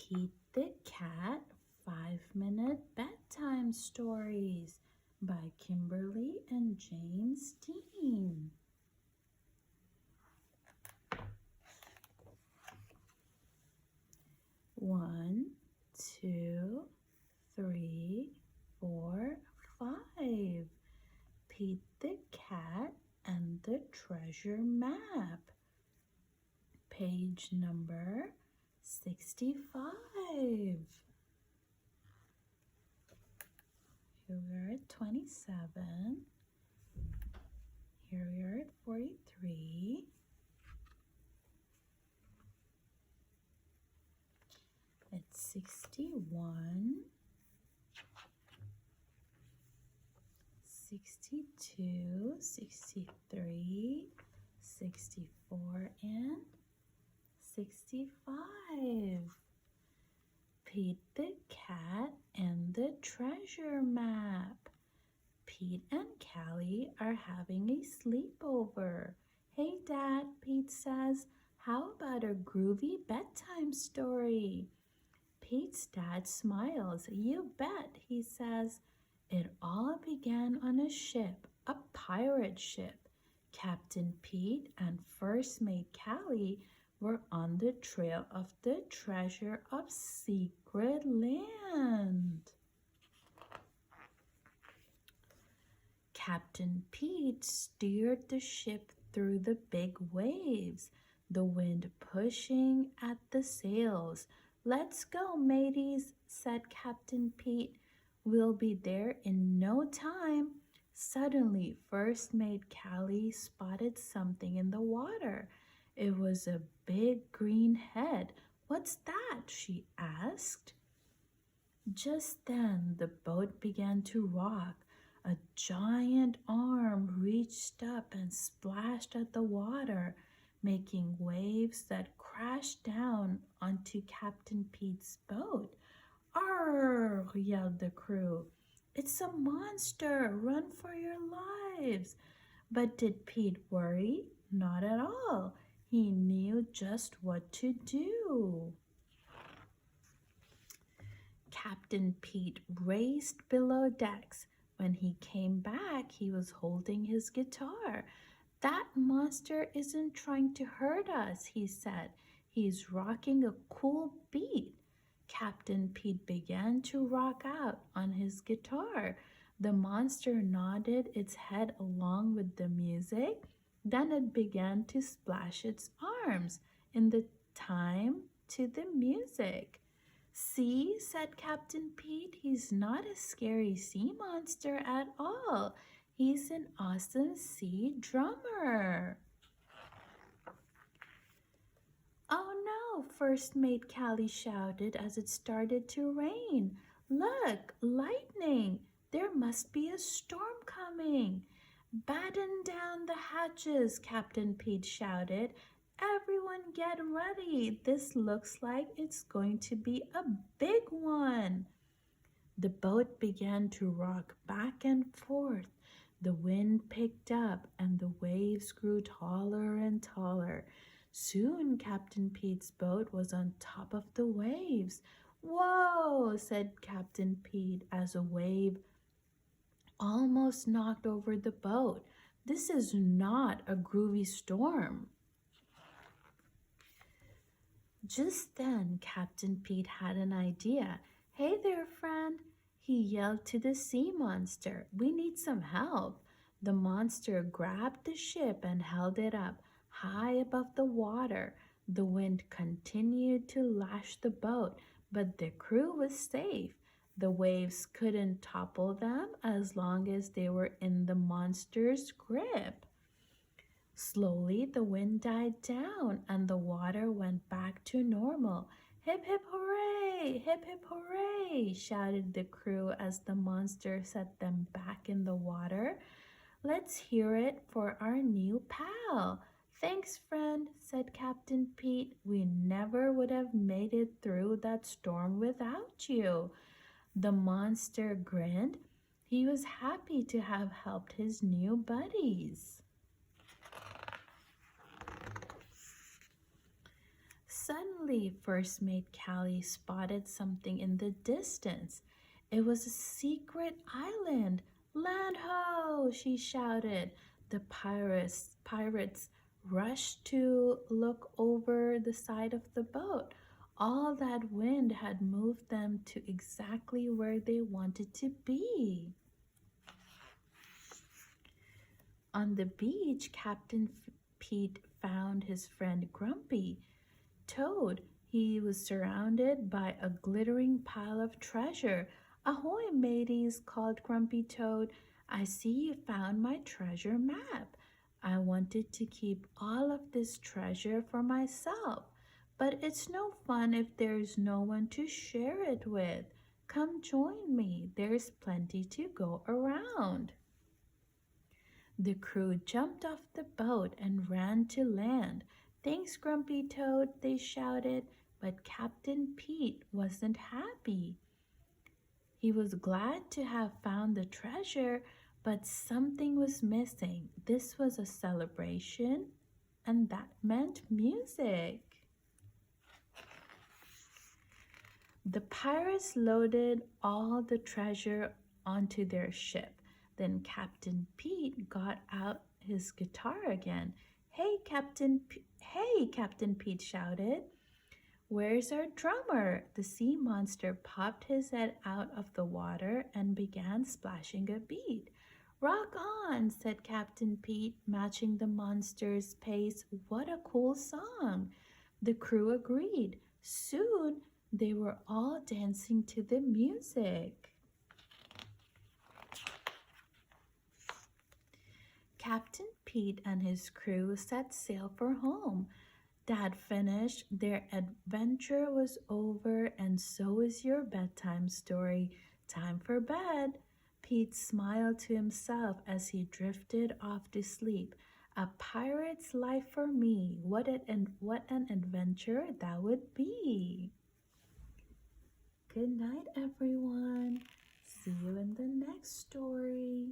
Pete the Cat 5-Minute Bedtime Stories by Kimberly and James Dean. 1, 2, 3, 4, 5. Pete the Cat and the Treasure Map. Page number 65. Here we are at 27. Here we are at 43. It's 61. 62, 63, 64, and 65. Pete the Cat and the Treasure Map. Pete and Callie are having a sleepover. Hey Dad, Pete says, how about a groovy bedtime story? Pete's dad smiles. You bet, he says. It all began on a ship, a pirate ship. Captain Pete and First Mate Callie were on the trail of the treasure of Secret Land. Captain Pete steered the ship through the big waves, the wind pushing at the sails. Let's go, mateys, said Captain Pete. We'll be there in no time. Suddenly, First Mate Callie spotted something in the water. It was a big green head. What's that? She asked. Just then, the boat began to rock. A giant arm reached up and splashed at the water, making waves that crashed down onto Captain Pete's boat. Arr! Yelled the crew. It's a monster! Run for your lives! But did Pete worry? Not at all. He knew just what to do. Captain Pete raced below decks. When he came back, he was holding his guitar. That monster isn't trying to hurt us, he said. He's rocking a cool beat. Captain Pete began to rock out on his guitar. The monster nodded its head along with the music. Then it began to splash its arms in the time to the music. See, said Captain Pete, he's not a scary sea monster at all. He's an awesome sea drummer. Oh no, First Mate Callie shouted as it started to rain. Look, lightning! There must be a storm coming. Batten down the hatches, Captain Pete shouted. Everyone get ready. This looks like it's going to be a big one. The boat began to rock back and forth. The wind picked up and the waves grew taller and taller. Soon Captain Pete's boat was on top of the waves. Whoa, said Captain Pete as a wave almost knocked over the boat. This is not a groovy storm. Just then, Captain Pete had an idea. Hey there, friend, he yelled to the sea monster. We need some help. The monster grabbed the ship and held it up high above the water. The wind continued to lash the boat, but the crew was safe. The waves couldn't topple them as long as they were in the monster's grip. Slowly, the wind died down and the water went back to normal. Hip, hip, hooray! Hip, hip, hooray! Shouted the crew as the monster set them back in the water. Let's hear it for our new pal. Thanks, friend, said Captain Pete. We never would have made it through that storm without you. The monster grinned. He was happy to have helped his new buddies. Suddenly, First Mate Callie spotted something in the distance. It was a secret island. Land ho! She shouted. The pirates rushed to look over the side of the boat. All that wind had moved them to exactly where they wanted to be. On the beach, Pete found his friend Grumpy Toad. He was surrounded by a glittering pile of treasure. Ahoy, mateys, called Grumpy Toad. I see you found my treasure map. I wanted to keep all of this treasure for myself, but it's no fun if there's no one to share it with. Come join me. There's plenty to go around. The crew jumped off the boat and ran to land. Thanks, Grumpy Toad, they shouted, but Captain Pete wasn't happy. He was glad to have found the treasure, but something was missing. This was a celebration, and that meant music. The pirates loaded all the treasure onto their ship. Then Captain Pete got out his guitar again. Hey, Captain Pete shouted. Where's our drummer? The sea monster popped his head out of the water and began splashing a beat. Rock on, said Captain Pete, matching the monster's pace. What a cool song. The crew agreed. Soon they were all dancing to the music. Captain Pete and his crew set sail for home. Dad finished. Their adventure was over, and so is your bedtime story. Time for bed. Pete smiled to himself as he drifted off to sleep. A pirate's life for me. What an adventure that would be. Good night, everyone. See you in the next story.